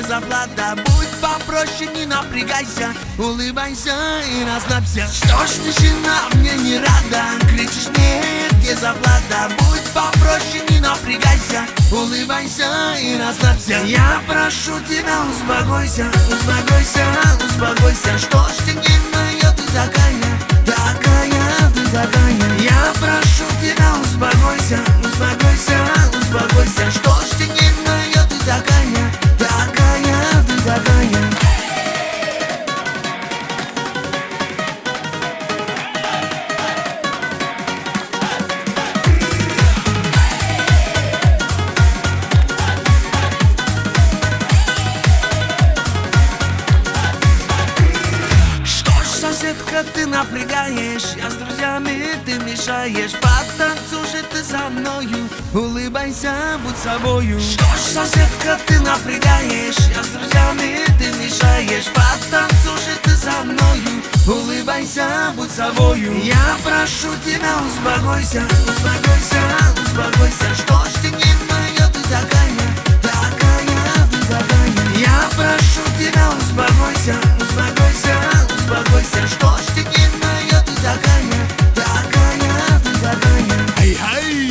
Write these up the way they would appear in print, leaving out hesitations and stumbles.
зарплата. Будь попроще, не напрягайся, улыбайся и расслабься. Что ж ты, жена, мне не рада? Кричишь мне, где зарплата? Будь попроще, не напрягайся, улыбайся и расслабься. Я прошу тебя, успокойся, успокойся, успокойся. Что ж ты нервная, ты такая, такая, ты такая. Я прошу тебя, успокойся, успокойся, успокойся. Что ж ты нервная, ты такая, такая, ты такая. Соседка, ты напрягаешь, я с друзьями, ты мешаешь. Потанцуй же ты со мною, улыбайся, будь собою. Что ж, соседка, ты напрягаешь, я с друзьями, ты мешаешь. Потанцуй же ты со мною, улыбайся, будь собою. Я прошу тебя, успокойся, успокойся, успокойся. Что ж ты нервная, ты такая, такая, ты такая. Я прошу тебя, успокойся, успокойся, успокойся. Что ж ты нервная, ты такая, такая, ты такая. Ай-ай!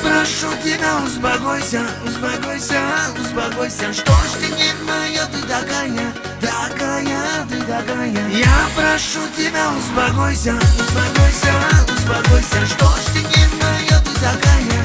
Прошу тебя, успокойся, успокойся, успокойся. Что ж ты нервная, ты такая, такая, ты такая. Я прошу тебя, успокойся, успокойся, успокойся. Что ж ты нервная, ты такая,